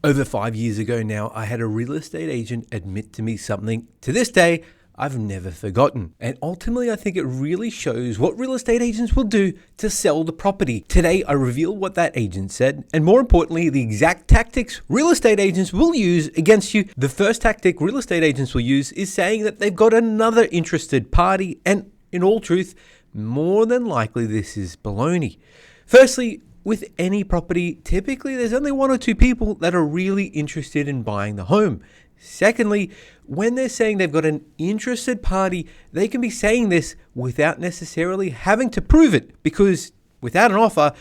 Over 5 years ago now, I had a real estate agent admit to me something to this day I've never forgotten. And ultimately, I think it really shows what real estate agents will do to sell the property. Today, I reveal what that agent said, and more importantly, the exact tactics real estate agents will use against you. The first tactic real estate agents will use is saying that they've got another interested party, and in all truth, more than likely this is baloney. Firstly, with any property, typically there's only one or two people that are really interested in buying the home. Secondly, when they're saying they've got an interested party, they can be saying this without necessarily having to prove it, because without an offer,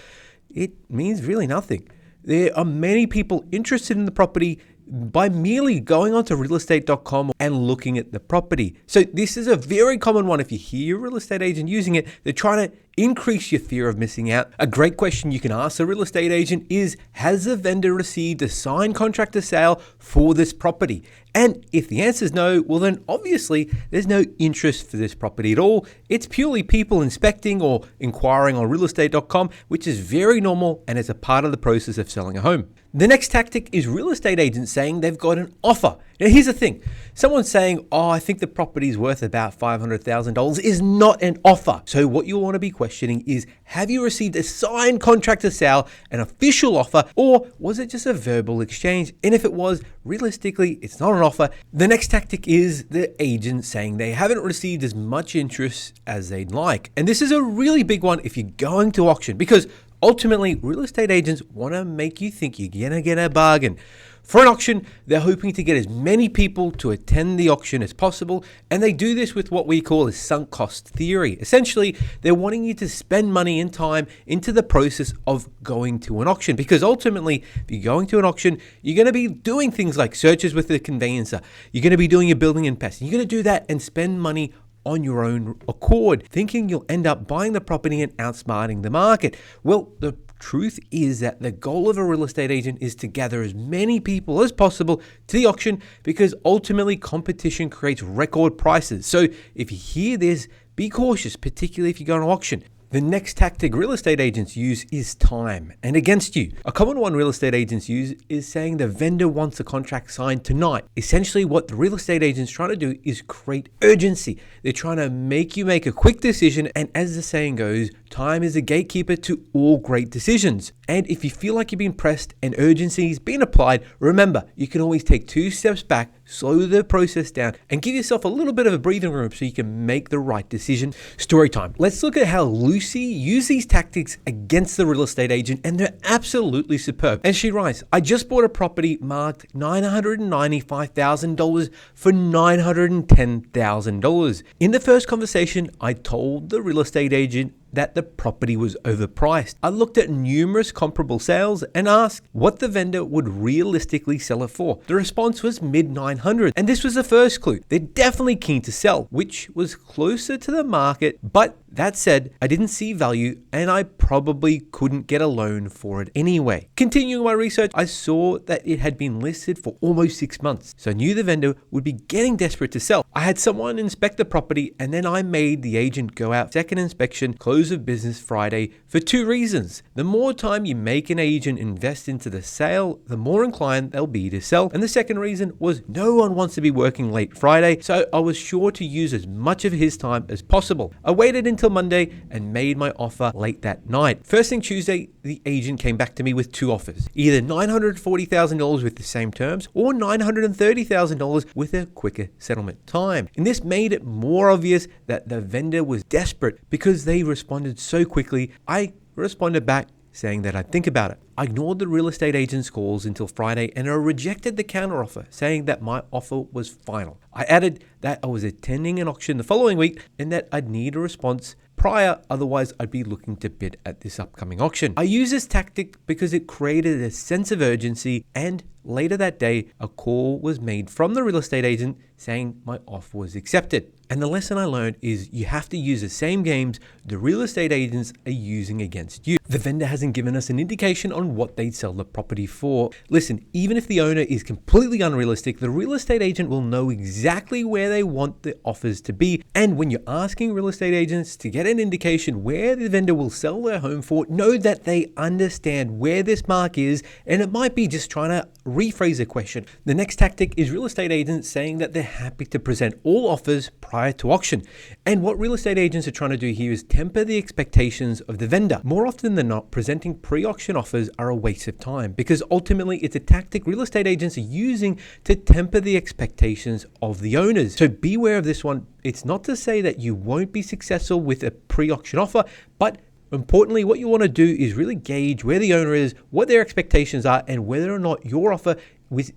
it means really nothing. There are many people interested in the property by merely going onto realestate.com and looking at the property. So this is a very common one. If you hear a real estate agent using it, they're trying to increase your fear of missing out. A great question you can ask a real estate agent is, has the vendor received a signed contract to sale for this property? And if the answer is no, well then obviously there's no interest for this property at all. It's purely people inspecting or inquiring on realestate.com, which is very normal and is a part of the process of selling a home. The next tactic is real estate agents saying they've got an offer. Now here's the thing. Someone saying, oh, I think the property is worth about $500,000 is not an offer. So what you'll want to be questioning is, have you received a signed contract to sale, an official offer, or was it just a verbal exchange? And if it was, realistically, it's not an offer. The next tactic is the agent saying they haven't received as much interest as they'd like. And this is a really big one if you're going to auction, because ultimately, real estate agents want to make you think you're going to get a bargain. For an auction, they're hoping to get as many people to attend the auction as possible, and they do this with what we call a sunk cost theory. Essentially, they're wanting you to spend money and time into the process of going to an auction, because ultimately, if you're going to an auction, you're going to be doing things like searches with the conveyancer, you're going to be doing your building and pest, you're going to do that and spend money on your own accord, thinking you'll end up buying the property and outsmarting the market. Well, the truth is that the goal of a real estate agent is to gather as many people as possible to the auction, because ultimately competition creates record prices. So if you hear this, be cautious, particularly if you go on an auction. The next tactic real estate agents use is time and against you. A common one real estate agents use is saying the vendor wants a contract signed tonight. Essentially, what the real estate agent's trying to do is create urgency. They're trying to make you make a quick decision, and as the saying goes, time is a gatekeeper to all great decisions. And if you feel like you're being pressed and urgency is being applied, remember, you can always take 2 steps back, slow the process down, and give yourself a little bit of a breathing room so you can make the right decision. Story time. Let's look at how Lucy used these tactics against the real estate agent, and they're absolutely superb. And she writes, I just bought a property marked $995,000 for $910,000. In the first conversation, I told the real estate agent that the property was overpriced. I looked at numerous comparable sales and asked what the vendor would realistically sell it for. The response was mid-900s, and this was the first clue. They're definitely keen to sell, which was closer to the market, but that said, I didn't see value and I probably couldn't get a loan for it anyway. Continuing my research, I saw that it had been listed for almost 6 months, so I knew the vendor would be getting desperate to sell. I had someone inspect the property, and then I made the agent go out second inspection, close of business Friday, for 2 reasons. The more time you make an agent invest into the sale, the more inclined they'll be to sell. And the second reason was no one wants to be working late Friday, so I was sure to use as much of his time as possible. I waited until Monday and made my offer late that night. First thing Tuesday, the agent came back to me with 2 offers, either $940,000 with the same terms or $930,000 with a quicker settlement time. And this made it more obvious that the vendor was desperate because they responded so quickly. I responded back saying that I'd think about it. I ignored the real estate agent's calls until Friday, and I rejected the counteroffer, saying that my offer was final. I added that I was attending an auction the following week and that I'd need a response prior, otherwise I'd be looking to bid at this upcoming auction. I use this tactic because it created a sense of urgency, and later that day, a call was made from the real estate agent saying my offer was accepted. And the lesson I learned is you have to use the same games the real estate agents are using against you. The vendor hasn't given us an indication on what they'd sell the property for. Listen, even if the owner is completely unrealistic, the real estate agent will know exactly where they want the offers to be. And when you're asking real estate agents to get an indication where the vendor will sell their home for, know that they understand where this mark is, and it might be just trying to rephrase the question. The next tactic is real estate agents saying that they're happy to present all offers prior to auction. And what real estate agents are trying to do here is temper the expectations of the vendor. More often than not, presenting pre-auction offers are a waste of time because ultimately it's a tactic real estate agents are using to temper the expectations of the owners. So beware of this one. It's not to say that you won't be successful with a pre-auction offer, but importantly, what you want to do is really gauge where the owner is, what their expectations are, and whether or not your offer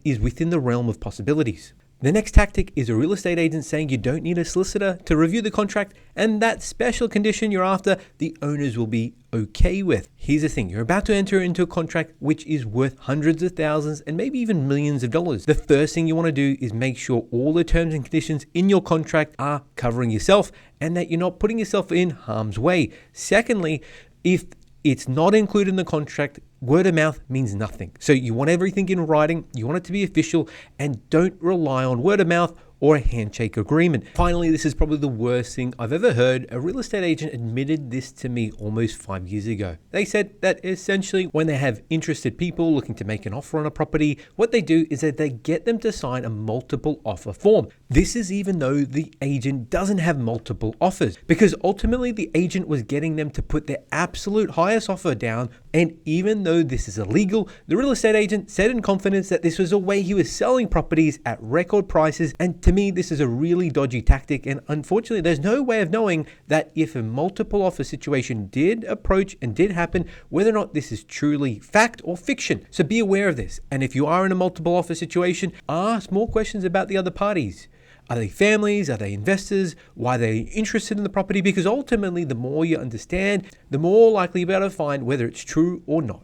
is within the realm of possibilities. The next tactic is a real estate agent saying you don't need a solicitor to review the contract, and that special condition you're after, the owners will be okay with. Here's the thing, you're about to enter into a contract which is worth hundreds of thousands and maybe even millions of dollars. The first thing you want to do is make sure all the terms and conditions in your contract are covering yourself and that you're not putting yourself in harm's way. Secondly, if it's not included in the contract, word of mouth means nothing. So you want everything in writing, you want it to be official, and don't rely on word of mouth or a handshake agreement. Finally, this is probably the worst thing I've ever heard. A real estate agent admitted this to me almost 5 years ago. They said that essentially when they have interested people looking to make an offer on a property, what they do is that they get them to sign a multiple offer form. This is even though the agent doesn't have multiple offers, because ultimately the agent was getting them to put their absolute highest offer down. And even though this is illegal, the real estate agent said in confidence that this was a way he was selling properties at record prices. And to me, this is a really dodgy tactic. And unfortunately, there's no way of knowing that if a multiple offer situation did approach and did happen, whether or not this is truly fact or fiction. So be aware of this. And if you are in a multiple offer situation, ask more questions about the other parties. Are they families? Are they investors? Why are they interested in the property? Because ultimately, the more you understand, the more likely you'll be able to find whether it's true or not.